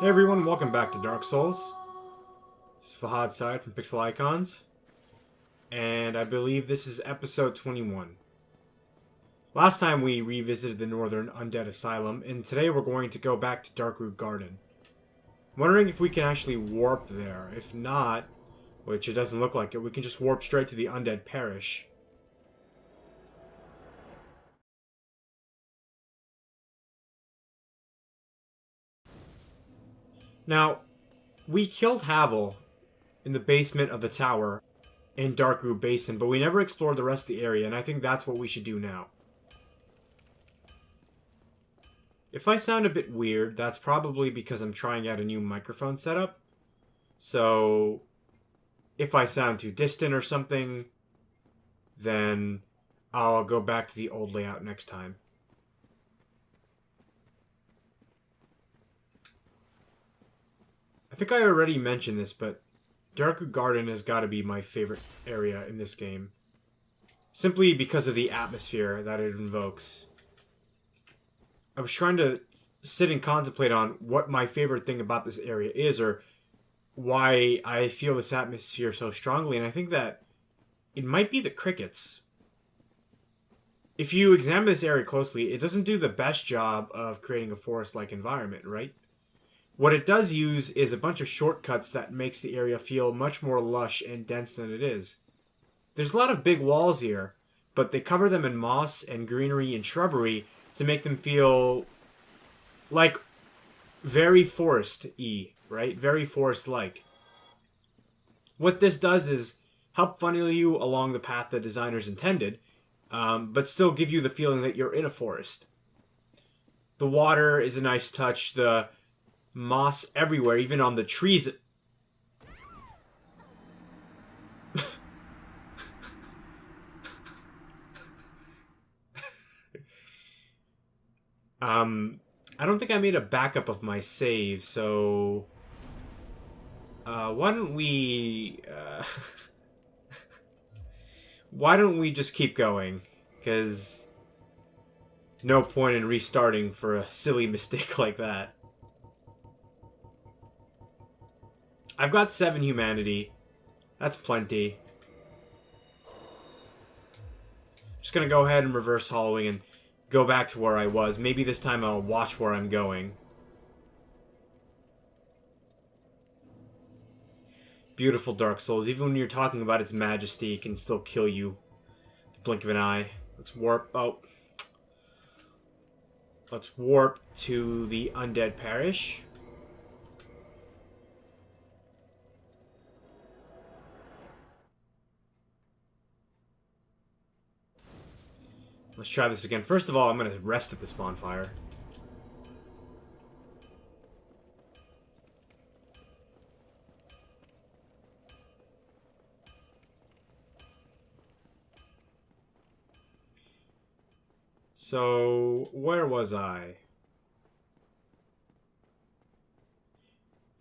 Hey everyone, welcome back to Dark Souls. This is Fahad Side from Pixel Icons, and I believe this is episode 21. Last time we revisited the Northern Undead Asylum, and today we're going to go back to Darkroot Garden. I'm wondering if we can actually warp there. If not, which it doesn't look like it, we can just warp straight to the Undead Parish. Now, we killed Havel in the basement of the tower in Darkroot Basin, but we never explored the rest of the area, and I think that's what we should do now. If I sound a bit weird, that's probably because I'm trying out a new microphone setup. So, if I sound too distant or something, then I'll go back to the old layout next time. I think I already mentioned this, but Darkroot Garden has got to be my favorite area in this game. Simply because of the atmosphere that it invokes. I was trying to sit and contemplate on what my favorite thing about this area is, or why I feel this atmosphere so strongly, and I think that it might be the crickets. If you examine this area closely, it doesn't do the best job of creating a forest-like environment, right? What it does use is a bunch of shortcuts that makes the area feel much more lush and dense than it is. There's a lot of big walls here, but they cover them in moss and greenery and shrubbery to make them feel like very forest-y, right? Very forest-like. What this does is help funnel you along the path the designers intended, but still give you the feeling that you're in a forest. The water is a nice touch. The moss everywhere, even on the trees. I don't think I made a backup of my save, so why don't we why don't we just keep going? Because no point in restarting for a silly mistake like that. I've got 7 humanity. That's plenty. Just gonna go ahead and reverse hollowing and go back to where I was. Maybe this time I'll watch where I'm going. Beautiful Dark Souls. Even when you're talking about its majesty, it can still kill you. The blink of an eye. Let's warp. Oh. Let's warp to the Undead Parish. Let's try this again. First of all, I'm going to rest at this bonfire. So, where was I?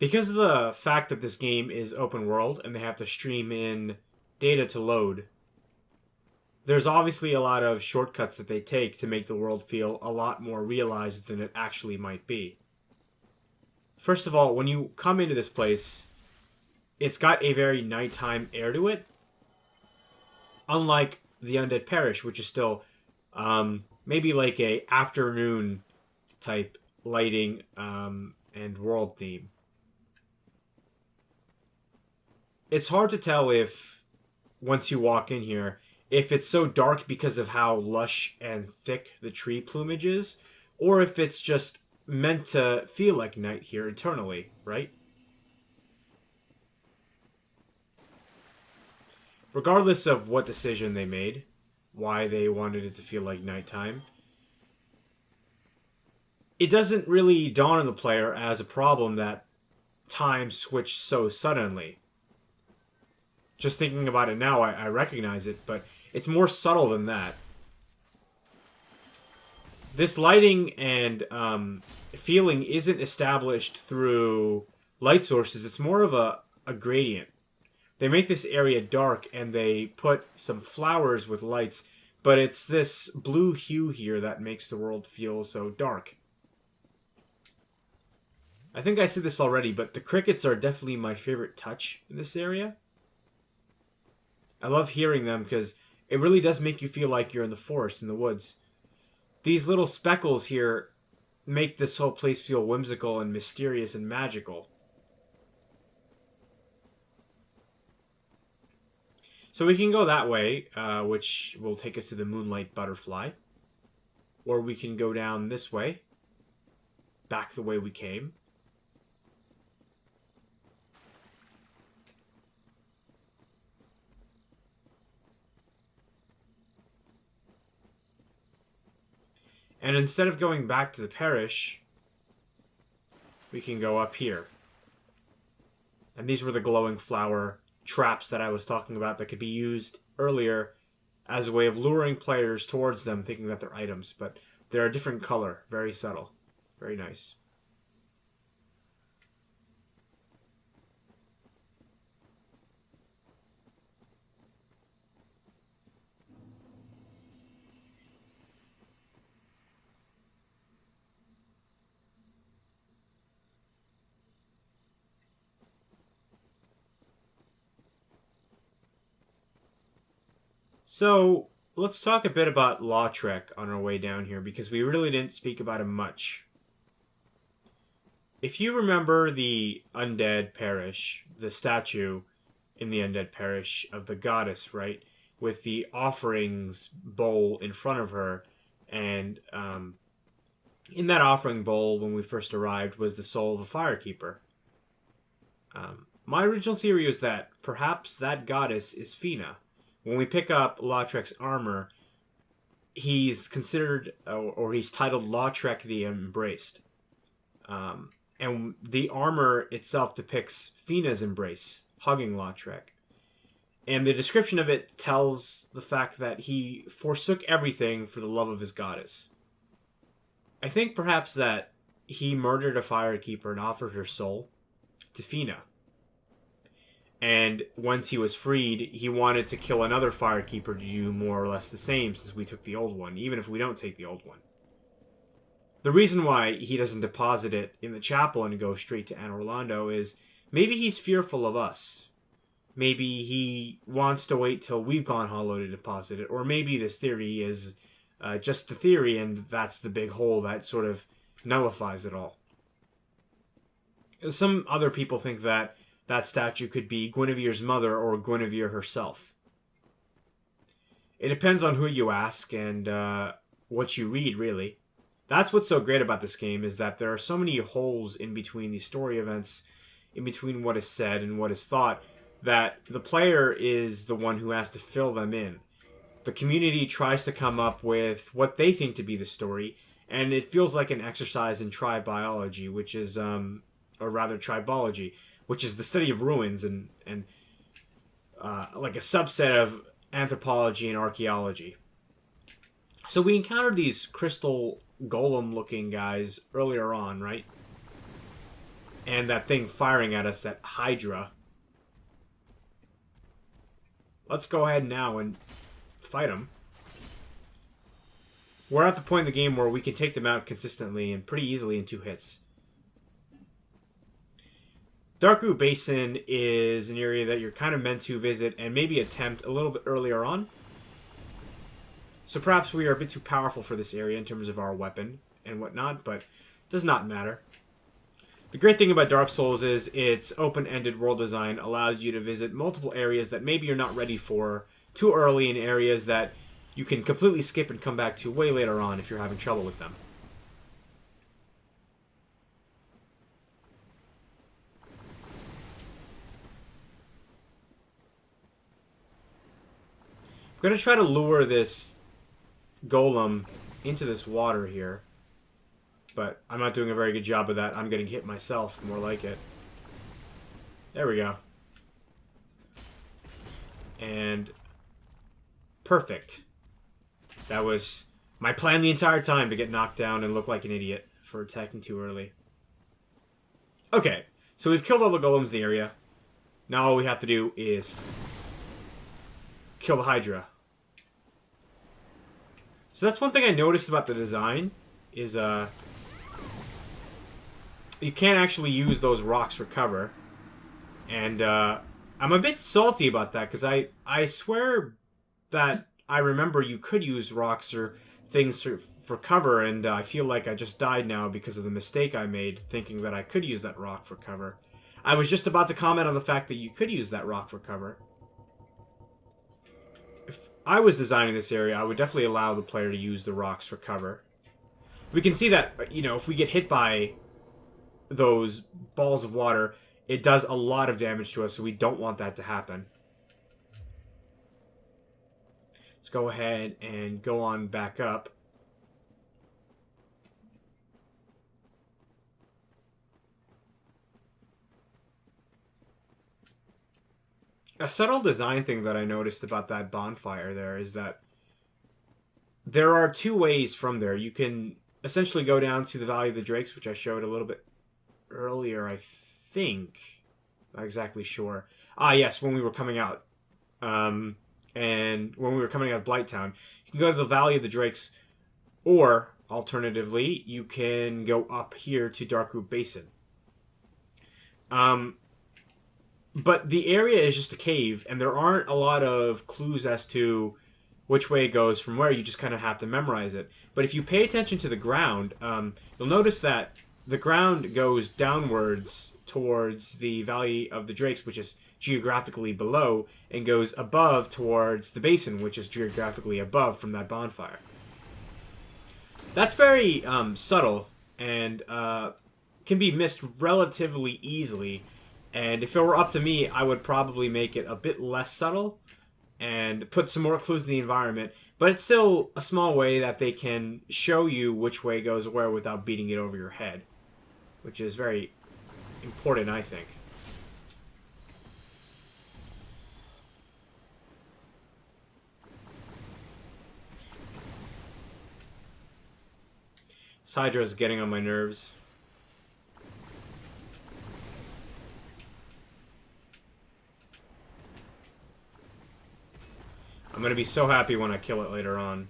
Because of the fact that this game is open world and they have to stream in data to load, there's obviously a lot of shortcuts that they take to make the world feel a lot more realized than it actually might be. First of all, when you come into this place, it's got a very nighttime air to it. Unlike the Undead Parish, which is still maybe like a afternoon type lighting and world theme. It's hard to tell if, once you walk in here, if it's so dark because of how lush and thick the tree plumage is, or if it's just meant to feel like night here eternally, right? Regardless of what decision they made, why they wanted it to feel like nighttime, it doesn't really dawn on the player as a problem that time switched so suddenly. Just thinking about it now, I recognize it, but it's more subtle than that. This lighting and feeling isn't established through light sources. It's more of a gradient. They make this area dark and they put some flowers with lights, but it's this blue hue here that makes the world feel so dark. I think I said this already, but the crickets are definitely my favorite touch in this area. I love hearing them because it really does make you feel like you're in the forest, in the woods. These little speckles here make this whole place feel whimsical and mysterious and magical. So we can go that way, which will take us to the Moonlight Butterfly. Or we can go down this way, back the way we came. And instead of going back to the parish, we can go up here. And these were the glowing flower traps that I was talking about that could be used earlier as a way of luring players towards them, thinking that they're items. But they're a different color, very subtle, very nice. So, let's talk a bit about Lautrec on our way down here, because we really didn't speak about him much. If you remember the Undead Parish, the statue in the Undead Parish of the goddess, right? With the offerings bowl in front of her, and in that offering bowl, when we first arrived, was the soul of a firekeeper. My original theory was that perhaps that goddess is Fina. When we pick up Lautrec's armor, he's considered, or he's titled Lautrec the Embraced. And the armor itself depicts Fina's embrace, hugging Lautrec. And the description of it tells the fact that he forsook everything for the love of his goddess. I think perhaps that he murdered a firekeeper and offered her soul to Fina. And once he was freed, he wanted to kill another firekeeper to do more or less the same, since we took the old one, even if we don't take the old one. The reason why he doesn't deposit it in the chapel and go straight to Anne Orlando is maybe he's fearful of us. Maybe he wants to wait till we've gone hollow to deposit it. Or maybe this theory is just a theory and that's the big hole that sort of nullifies it all. Some other people think that that statue could be Guinevere's mother or Guinevere herself. It depends on who you ask and what you read, really. That's what's so great about this game, is that there are so many holes in between these story events, in between what is said and what is thought, that the player is the one who has to fill them in. The community tries to come up with what they think to be the story, and it feels like an exercise in tribiology, which is, or rather tribology, which is the study of ruins and like a subset of anthropology and archaeology. So we encountered these crystal golem-looking guys earlier on, right? And that thing firing at us, that hydra. Let's go ahead now and fight them. We're at the point in the game where we can take them out consistently and pretty easily in 2 hits. Darkroot Basin is an area that you're kind of meant to visit and maybe attempt a little bit earlier on. So perhaps we are a bit too powerful for this area in terms of our weapon and whatnot, but it does not matter. The great thing about Dark Souls is its open-ended world design allows you to visit multiple areas that maybe you're not ready for too early, in areas that you can completely skip and come back to way later on if you're having trouble with them. I'm going to try to lure this golem into this water here, but I'm not doing a very good job of that. I'm getting hit myself, more like it. There we go. And perfect. That was my plan the entire time, to get knocked down and look like an idiot for attacking too early. Okay, so we've killed all the golems in the area. Now all we have to do is kill the hydra. So that's one thing I noticed about the design, is you can't actually use those rocks for cover. And I'm a bit salty about that, because I swear that I remember you could use rocks or things for cover, and I feel like I just died now because of the mistake I made, thinking that I could use that rock for cover. I was just about to comment on the fact that you could use that rock for cover. If I was designing this area, I would definitely allow the player to use the rocks for cover. We can see that, you know, if we get hit by those balls of water, it does a lot of damage to us, so we don't want that to happen. Let's go ahead and go on back up. A subtle design thing that I noticed about that bonfire there is that there are two ways from there. You can essentially go down to the Valley of the Drakes, which I showed a little bit earlier, I think. Not exactly sure. Ah, yes, when we were coming out. And when we were coming out of Blighttown. You can go to the Valley of the Drakes, or, alternatively, you can go up here to Darkroot Basin. But the area is just a cave, and there aren't a lot of clues as to which way it goes from where. You just kind of have to memorize it. But if you pay attention to the ground, you'll notice that the ground goes downwards towards the Valley of the Drakes, which is geographically below, and goes above towards the basin, which is geographically above from that bonfire. That's very subtle, and can be missed relatively easily. And if it were up to me, I would probably make it a bit less subtle and put some more clues in the environment. But it's still a small way that they can show you which way goes where without beating it over your head, which is very important, I think. This hydra is getting on my nerves. I'm going to be so happy when I kill it later on.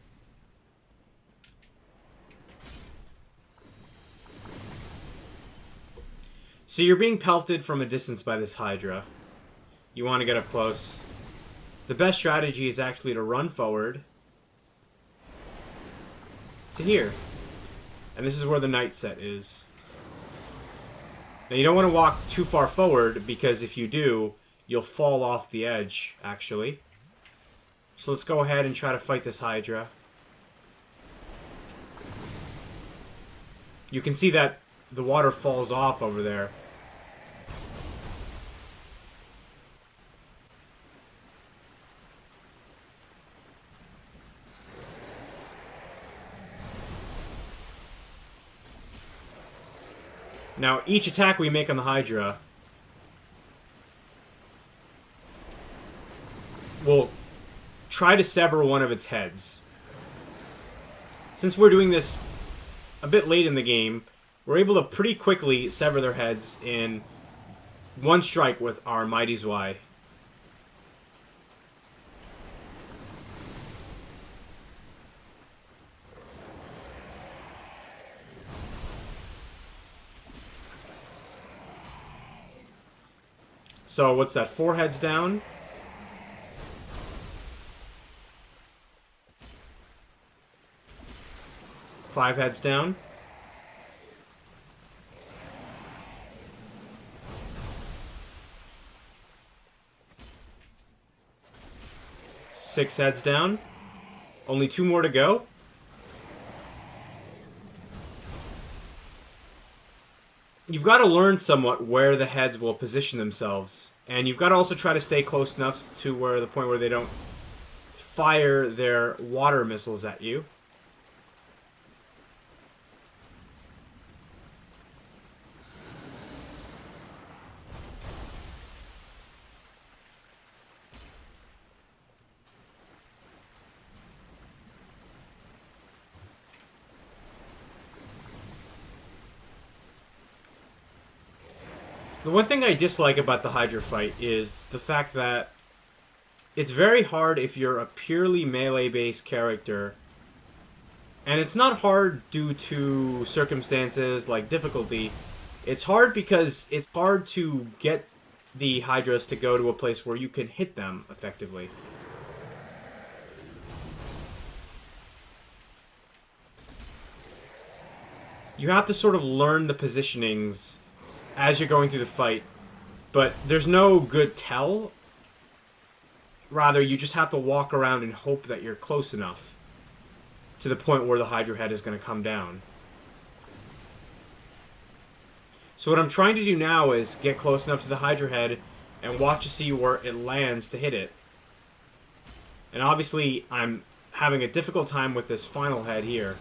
So you're being pelted from a distance by this hydra. You want to get up close. The best strategy is actually to run forward to here. And this is where the night set is. Now you don't want to walk too far forward, because if you do, you'll fall off the edge, actually. So let's go ahead and try to fight this hydra. You can see that the water falls off over there. Now, each attack we make on the hydra will try to sever one of its heads. Since we're doing this a bit late in the game, we're able to pretty quickly sever their heads in one strike with our Mighty Zwei. So what's that? 4 heads down? Five heads down. Six heads down. Only 2 more to go. You've got to learn somewhat where the heads will position themselves. And you've got to also try to stay close enough to where the point where they don't fire their water missiles at you. The one thing I dislike about the Hydra fight is the fact that it's very hard if you're a purely melee-based character. And it's not hard due to circumstances like difficulty. It's hard because it's hard to get the hydras to go to a place where you can hit them effectively. You have to sort of learn the positionings as you're going through the fight, but there's no good tell. Rather, you just have to walk around and hope that you're close enough to the point where the hydra head is going to come down. So what I'm trying to do now is get close enough to the hydra head and watch to see where it lands to hit it. And obviously, I'm having a difficult time with this final head here.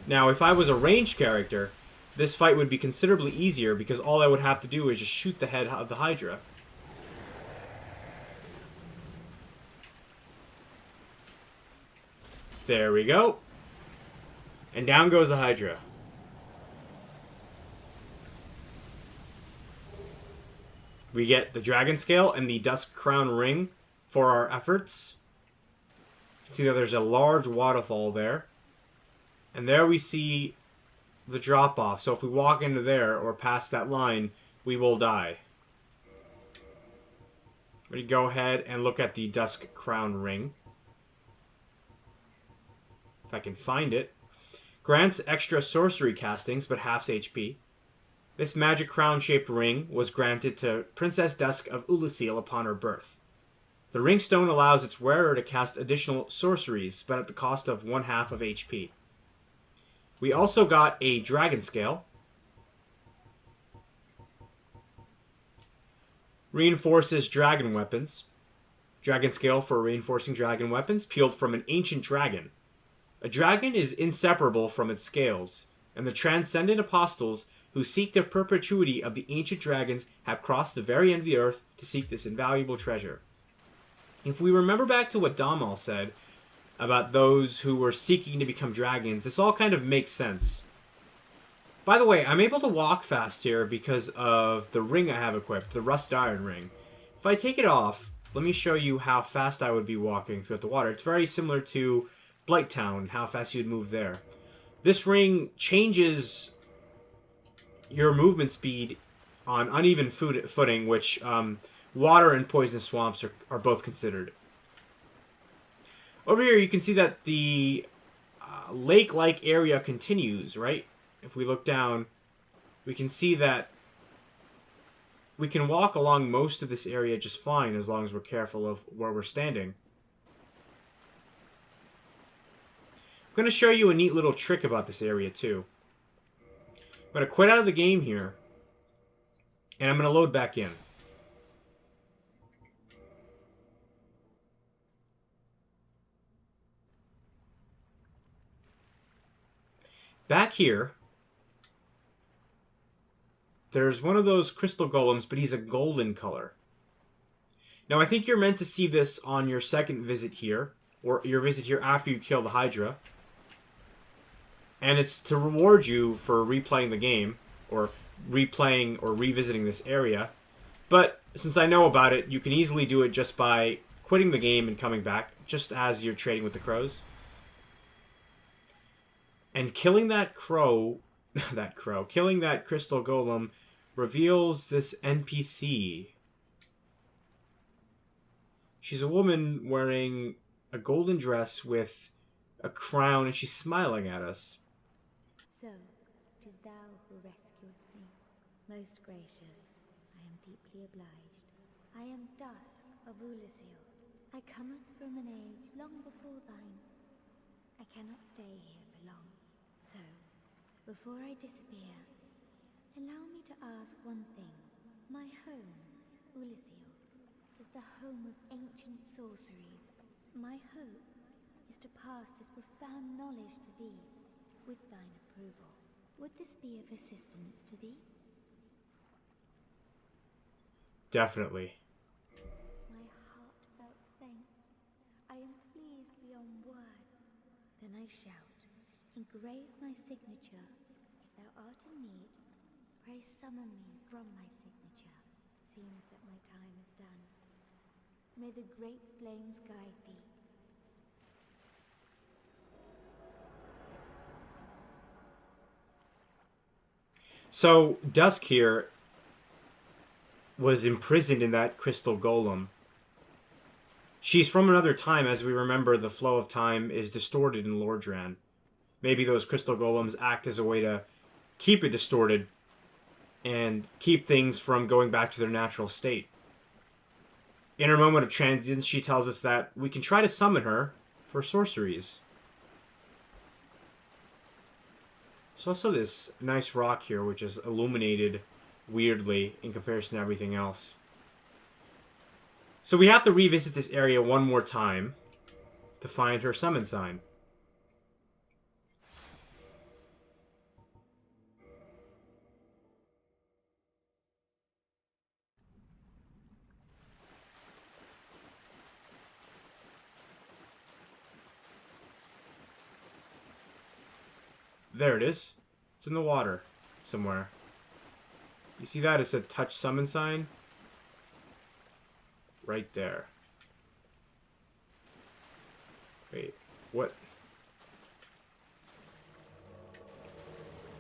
Now, if I was a ranged character, this fight would be considerably easier because all I would have to do is just shoot the head of the hydra. There we go. And down goes the hydra. We get the dragon scale and the Dusk crown ring for our efforts. You can see that there's a large waterfall there. And there we see the drop-off. So if we walk into there or past that line, we will die. We go ahead and look at the Dusk crown ring. If I can find it. Grants extra sorcery castings, but halves HP. This magic crown-shaped ring was granted to Princess Dusk of Ulasil upon her birth. The ring stone allows its wearer to cast additional sorceries, but at the cost of 1/2 of HP. We also got a dragon scale. Reinforces dragon weapons. Dragon scale for reinforcing dragon weapons, peeled from an ancient dragon. A dragon is inseparable from its scales, and the transcendent apostles who seek the perpetuity of the ancient dragons have crossed the very end of the earth to seek this invaluable treasure. If we remember back to what Damal said about those who were seeking to become dragons, this all kind of makes sense. By the way, I'm able to walk fast here because of the ring I have equipped, the rust iron ring. If I take it off, let me show you how fast I would be walking throughout the water. It's very similar to Blighttown, how fast you'd move there. This ring changes your movement speed on uneven footing, which water and poisonous swamps are both considered. Over here, you can see that the lake-like area continues, right? If we look down, we can see that we can walk along most of this area just fine as long as we're careful of where we're standing. I'm going to show you a neat little trick about this area, too. I'm going to quit out of the game here, and I'm going to load back in. Back here, there's one of those crystal golems, but he's a golden color. Now, I think you're meant to see this on your second visit here, or your visit here after you kill the Hydra. And it's to reward you for replaying the game, or replaying or revisiting this area. But since I know about it, you can easily do it just by quitting the game and coming back, just as you're trading with the crows. And killing that crow, killing that crystal golem reveals this NPC. She's a woman wearing a golden dress with a crown, and she's smiling at us. So, 'tis thou who rescued me. Most gracious, I am deeply obliged. I am Dusk of Ulasil. I cometh from an age long before thine. I cannot stay here for long. So, before I disappear, allow me to ask one thing. My home, Ulasil, is the home of ancient sorceries. My hope is to pass this profound knowledge to thee, with thine approval. Would this be of assistance to thee? Definitely. My heartfelt thanks. I am pleased beyond words. Then I shout, engrave my signature. If thou art in need, pray summon me from my signature. It seems that my time is done. May the great flames guide thee. So, Dusk here was imprisoned in that crystal golem. She's from another time. As we remember, the flow of time is distorted in Lordran. Maybe those crystal golems act as a way to keep it distorted and keep things from going back to their natural state. In her moment of transience, she tells us that we can try to summon her for sorceries. There's also this nice rock here, which is illuminated weirdly in comparison to everything else. So we have to revisit this area one more time to find her summon sign. There it is. It's in the water somewhere. You see that? It said touch summon sign. Right there. Wait, what?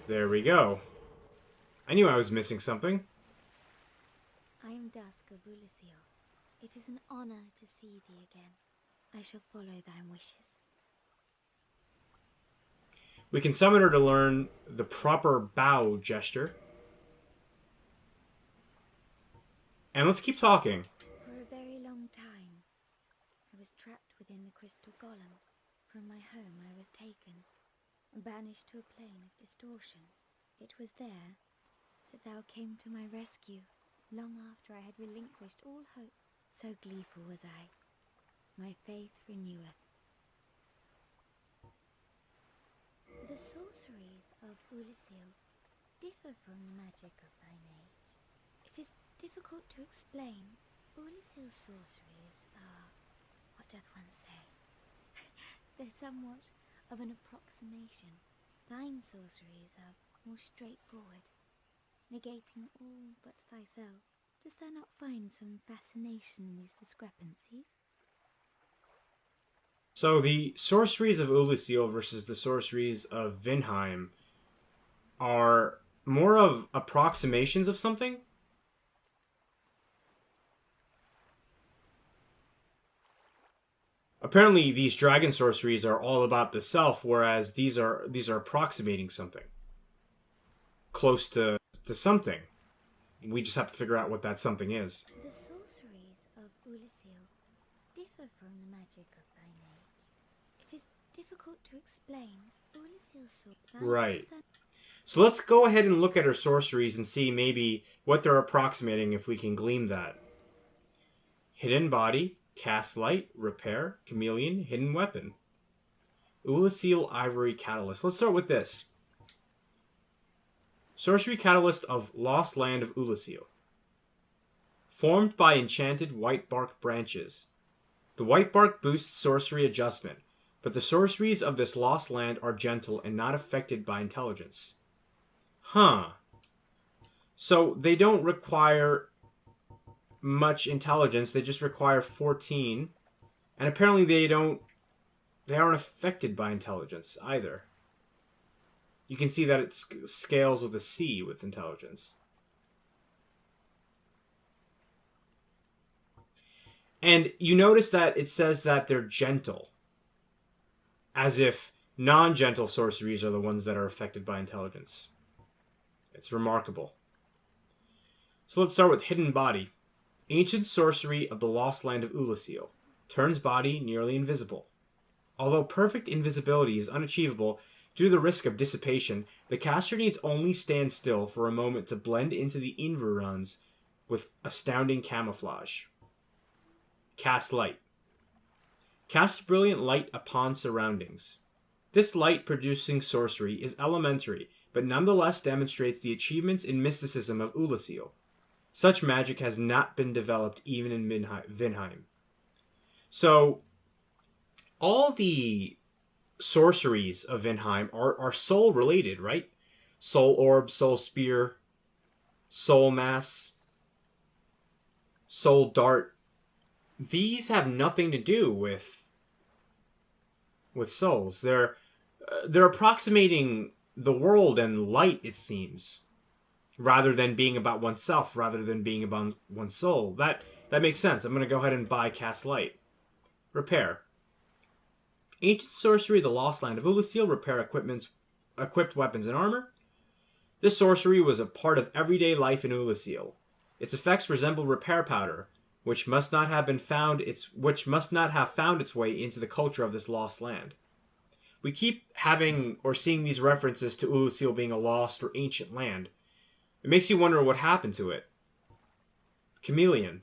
There we go. I knew I was missing something. I am Dusk of Ulyssiel. It is an honor to see thee again. I shall follow thy wishes. We can summon her to learn the proper bow gesture. And let's keep talking. For a very long time, I was trapped within the crystal golem. From my home I was taken, and banished to a plane of distortion. It was there that thou came to my rescue, long after I had relinquished all hope. So gleeful was I. My faith reneweth. The sorceries of Ulyssiel differ from the magic of thine age. It is difficult to explain. Ulyssiel's sorceries are, what doth one say? They're somewhat of an approximation. Thine sorceries are more straightforward, negating all but thyself. Dost thou not find some fascination in these discrepancies? So the sorceries of Ulyssiel versus the sorceries of Vinheim are more of approximations of something? Apparently these dragon sorceries are all about the self, whereas these are approximating something. Close to something. We just have to figure out what that something is. The sorceries of Ulyssiel differ from the magic of thine age. It is difficult to explain. Ulyssiel's Right. So let's go ahead and look at her sorceries and see maybe what they're approximating if we can glean that. Hidden body, cast light, repair, chameleon, hidden weapon. Ulyssiel ivory catalyst. Let's start with this. Sorcery catalyst of Lost Land of Ulyssiel. Formed by enchanted white bark branches. The white bark boosts sorcery adjustment, but the sorceries of this lost land are gentle and not affected by intelligence. Huh. So they don't require much intelligence, they just require 14. And apparently they aren't affected by intelligence either. You can see that it scales with a C with intelligence. And you notice that it says that they're gentle. As if non-gentle sorceries are the ones that are affected by intelligence. It's remarkable. So let's start with Hidden Body. Ancient sorcery of the lost land of Ulyssiel. Turns body nearly invisible. Although perfect invisibility is unachievable due to the risk of dissipation, the caster needs only stand still for a moment to blend into the environs with astounding camouflage. Cast light. Cast brilliant light upon surroundings. This light-producing sorcery is elementary, but nonetheless demonstrates the achievements in mysticism of Ulyssiel. Such magic has not been developed even in Vinheim. So, all the sorceries of Vinheim are soul-related, right? Soul orb, soul spear, soul mass, soul dart. these have nothing to do with souls. They're approximating the world and light, it seems, rather than being about oneself, rather than being about one's soul. That makes sense. I'm going to go ahead and buy Cast Light. Repair. Ancient sorcery, the Lost Land of Ulusil. Repair equipped weapons and armor. This sorcery was a part of everyday life in Ulusil. Its effects resemble repair powder, which must not have found its way into the culture of this lost land. We keep having or seeing these references to Ulusil being a lost or ancient land. It makes you wonder what happened to it. Chameleon.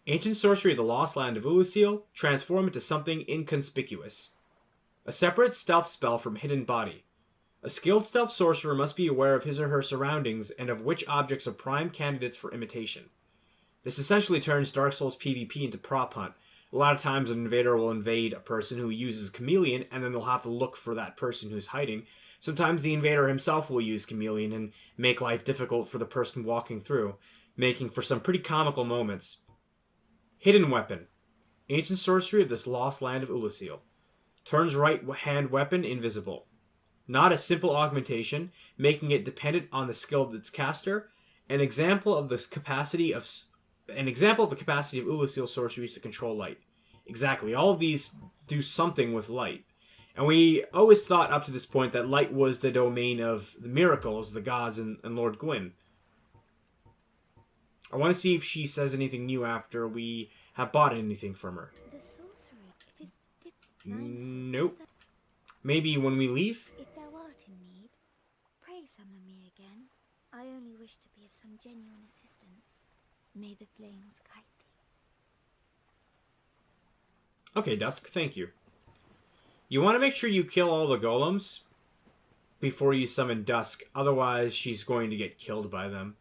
Ancient sorcery of the lost land of Ulusil. Transform into something inconspicuous. A separate stealth spell from Hidden Body. A skilled stealth sorcerer must be aware of his or her surroundings and of which objects are prime candidates for imitation. This essentially turns Dark Souls PvP into prop hunt. A lot of times an invader will invade a person who uses Chameleon, and then they'll have to look for that person who's hiding. Sometimes the invader himself will use Chameleon and make life difficult for the person walking through, making for some pretty comical moments. Hidden Weapon. Ancient sorcery of this lost land of Ulusil. Turns right hand weapon invisible. Not a simple augmentation, making it dependent on the skill of its caster. An example of the capacity of Ulusil sorceries to control light. Exactly, all of these do something with light. And we always thought up to this point that light was the domain of the miracles, the gods, and Lord Gwyn. I want to see if she says anything new after we have bought anything from her. The sorcery, it is Nope. Maybe when we leave? If thou art in need, pray summon me again. I only wish to be of some genuine assistance. May the flames guide thee. Okay, Dusk, thank you. You want to make sure you kill all the golems before you summon Dusk, otherwise she's going to get killed by them.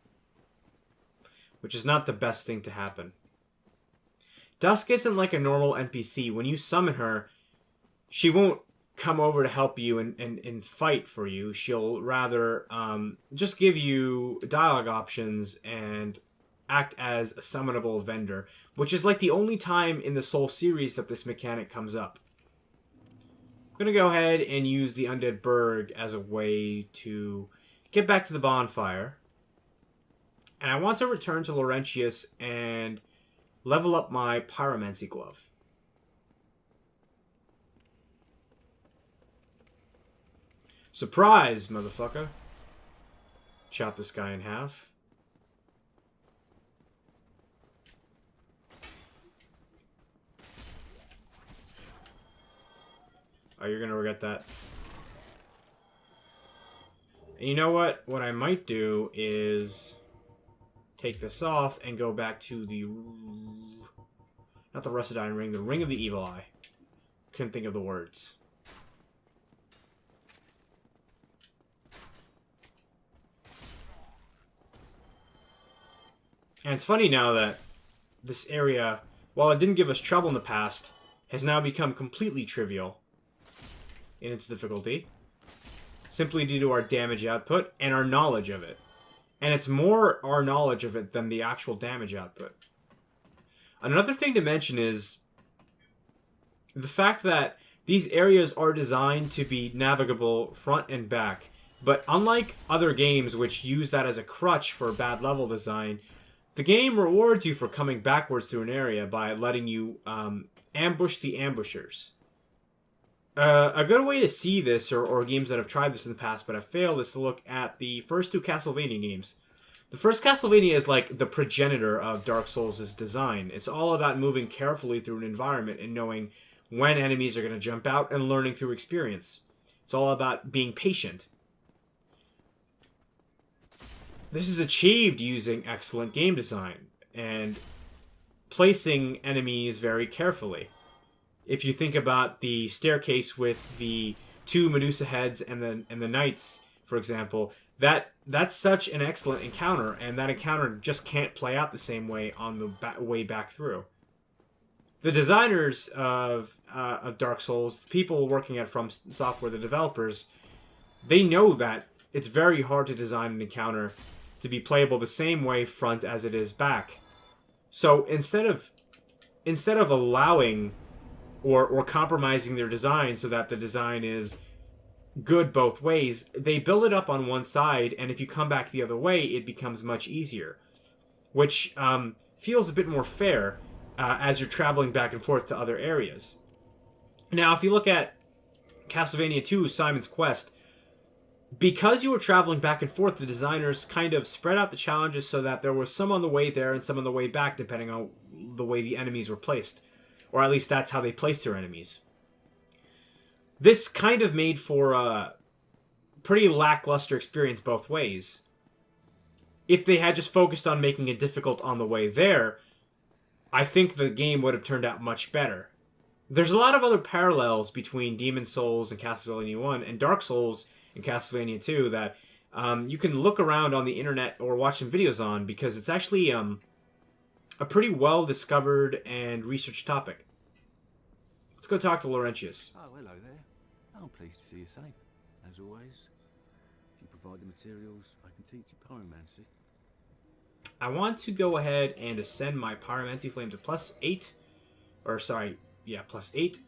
Which is not the best thing to happen. Dusk isn't like a normal NPC. When you summon her, she won't come over to help you and fight for you. She'll rather just give you dialogue options and act as a summonable vendor, which is like the only time in the Soul series that this mechanic comes up. I'm going to go ahead and use the Undead Berg as a way to get back to the bonfire. And I want to return to Laurentius and level up my Pyromancy Glove. Surprise, motherfucker. Chop this guy in half. Oh, you're gonna regret that. And you know what? What I might do is take this off and go back to the... not the Russadine Ring, the Ring of the Evil Eye. Couldn't think of the words. And it's funny now that this area, while it didn't give us trouble in the past, has now become completely trivial in its difficulty. Simply due to our damage output and our knowledge of it. And it's more our knowledge of it than the actual damage output. Another thing to mention is the fact that these areas are designed to be navigable front and back. But unlike other games which use that as a crutch for bad level design, the game rewards you for coming backwards through an area by letting you ambush the ambushers. A good way to see this, or games that have tried this in the past but have failed, is to look at the first two Castlevania games. The first Castlevania is like the progenitor of Dark Souls' design. It's all about moving carefully through an environment and knowing when enemies are going to jump out and learning through experience. It's all about being patient. This is achieved using excellent game design and placing enemies very carefully. If you think about the staircase with the two Medusa heads and the knights, for example, that's such an excellent encounter, and that encounter just can't play out the same way on the way back through. The designers of Dark Souls, the people working at From Software, the developers, they know that it's very hard to design an encounter to be playable the same way front as it is back. So instead of instead of allowing or compromising their design so that the design is good both ways, they build it up on one side, and if you come back the other way, it becomes much easier, which feels a bit more fair as you're traveling back and forth to other areas. Now, if you look at Castlevania 2, Simon's Quest, because you were traveling back and forth, the designers kind of spread out the challenges so that there was some on the way there and some on the way back, depending on the way the enemies were placed. Or at least that's how they placed their enemies. This kind of made for a pretty lackluster experience both ways. If they had just focused on making it difficult on the way there, I think the game would have turned out much better. There's a lot of other parallels between Demon Souls and Castlevania 1 and Dark Souls and Castlevania 2 that you can look around on the internet or watch some videos on, because it's actually a pretty well-discovered and researched topic. Let's go talk to Laurentius. Oh, hello there. I'm pleased to see you safe, as always. If you provide the materials, I can teach you pyromancy. I want to go ahead and ascend my pyromancy flame to +8. Or, sorry, yeah, +8.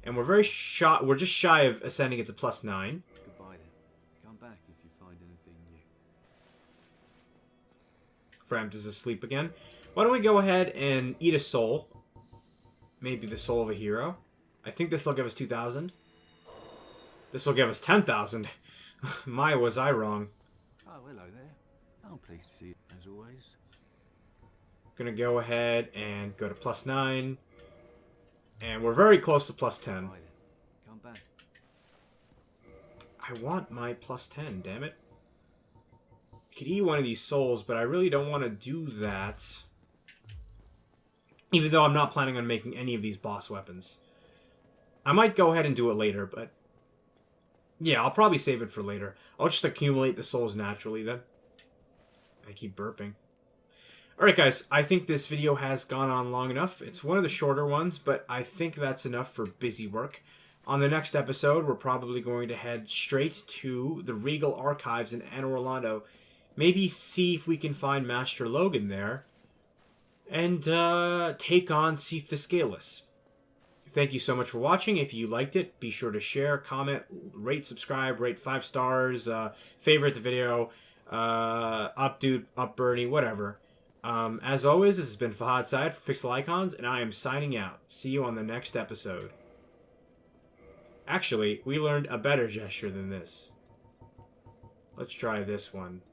And we're just shy of ascending it to +9. Goodbye then. Come back if you find anything new. Frampt is asleep again. Why don't we go ahead and eat a soul? Maybe the soul of a hero. I think this will give us 2,000. This will give us 10,000. My, was I wrong. Oh, hello there. I'm pleased to see you, as always. Gonna go ahead and go to +9. And we're very close to +10. Goodbye then. Come back. I want my +10, damn it. I could eat one of these souls, but I really don't want to do that. Even though I'm not planning on making any of these boss weapons. I might go ahead and do it later, but... yeah, I'll probably save it for later. I'll just accumulate the souls naturally then. I keep burping. Alright guys, I think this video has gone on long enough. It's one of the shorter ones, but I think that's enough for busy work. On the next episode, we're probably going to head straight to the Regal Archives in Anne Orlando. Maybe see if we can find Master Logan there. And take on Seath Descalis. Thank you so much for watching. If you liked it, be sure to share, comment, rate, subscribe, rate 5 stars, favorite the video, up dude, up Bernie, whatever. As always, this has been Fahad Syed from Pixel Icons, and I am signing out. See you on the next episode. Actually, we learned a better gesture than this. Let's try this one.